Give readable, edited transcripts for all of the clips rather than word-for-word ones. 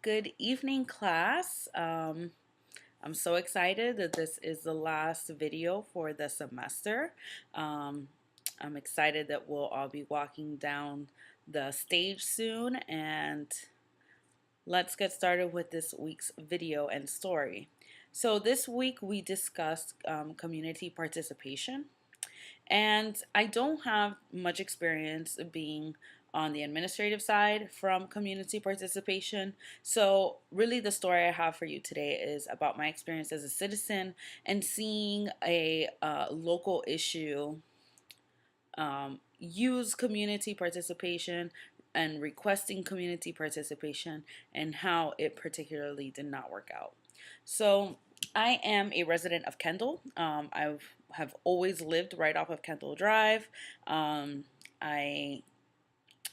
Good evening, class. I'm so excited that this is the last video for the semester. Um, I'm excited that we'll all be walking down the stage soon, and let's get started with this week's video and story. So this week we discussed community participation. And I don't have much experience being on the administrative side from community participation. So, really, the story I have for you today is about my experience as a citizen and seeing a local issue use community participation and requesting community participation and how it particularly did not work out. So, I am a resident of Kendall. I have always lived right off of Kendall Drive. I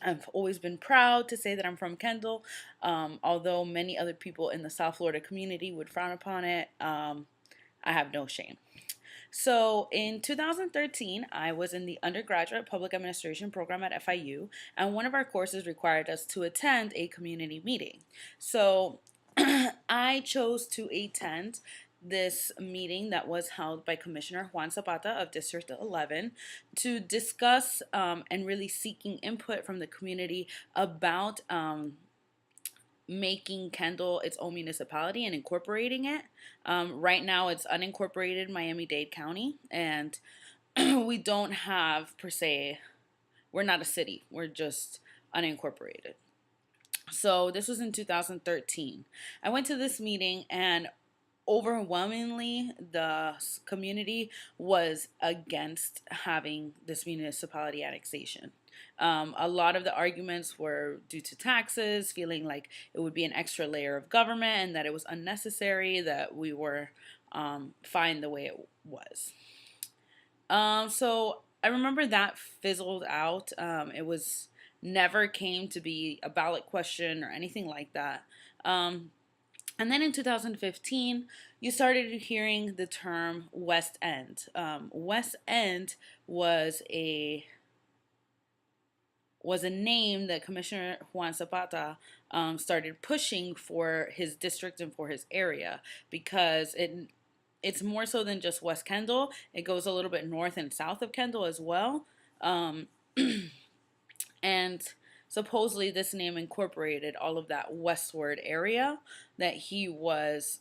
have always been proud to say that I'm from Kendall, although many other people in the South Florida community would frown upon it. I have no shame. So in 2013, I was in the undergraduate public administration program at FIU, and one of our courses required us to attend a community meeting. So I chose to attend this meeting that was held by Commissioner Juan Zapata of District 11 to discuss and really seeking input from the community about making Kendall its own municipality and incorporating it. Right now, it's unincorporated Miami-Dade County, and we don't have, per se, we're not a city, we're just unincorporated. So this was in 2013. I went to this meeting, and overwhelmingly the community was against having this municipality annexation. A lot of the arguments were due to taxes, feeling like it would be an extra layer of government and that it was unnecessary, that we were fine the way it was. So I remember that fizzled out. It was never came to be a ballot question or anything like that. And then in 2015, you started hearing the term West End. West End was a name that Commissioner Juan Zapata started pushing for his district and for his area because it's more so than just West Kendall. It goes a little bit north and south of Kendall as well. And supposedly this name incorporated all of that westward area that he was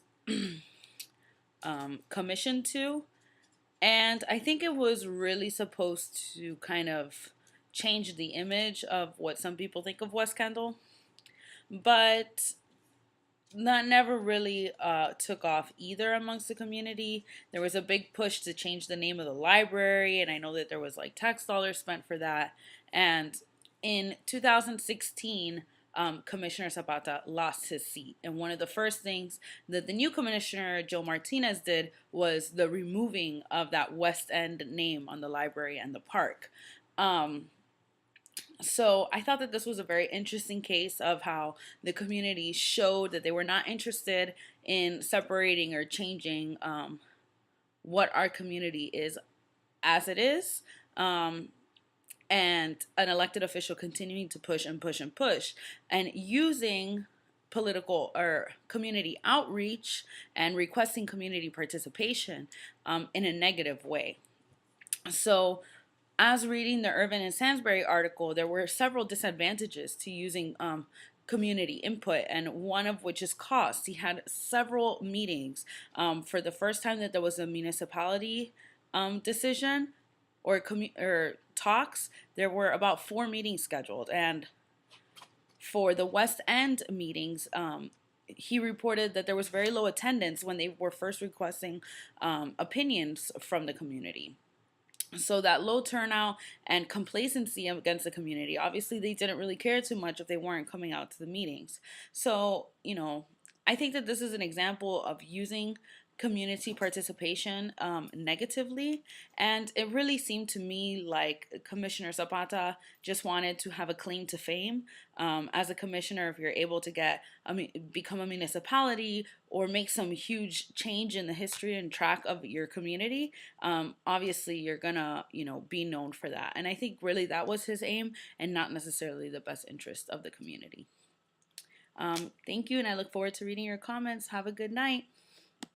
commissioned to. And I think it was really supposed to kind of change the image of what some people think of West Kendall. But that never really took off either amongst the community. There was a big push to change the name of the library, and I know that there was like tax dollars spent for that. And in 2016, Commissioner Zapata lost his seat. And one of the first things that the new commissioner, Joe Martinez, did was the removing of that West End name on the library and the park. So I thought that this was a very interesting case of how the community showed that they were not interested in separating or changing what our community is as it is. And an elected official continuing to push and push and push and using political or community outreach and requesting community participation in a negative way. So as reading the Irvin and Sansbury article, there were several disadvantages to using community input, and one of which is cost. He had several meetings. For the first time that there was a municipality decision or talks, there were about 4 meetings scheduled. And for the West End meetings, he reported that there was very low attendance when they were first requesting opinions from the community. So that low turnout and complacency against the community, obviously they didn't really care too much if they weren't coming out to the meetings. So, I think that this is an example of using community participation negatively, and it really seemed to me like Commissioner Zapata just wanted to have a claim to fame. As a commissioner, if you're able to become a municipality or make some huge change in the history and track of your community, obviously you're gonna be known for that. And I think really that was his aim, and not necessarily the best interest of the community. Thank you, and I look forward to reading your comments. Have a good night.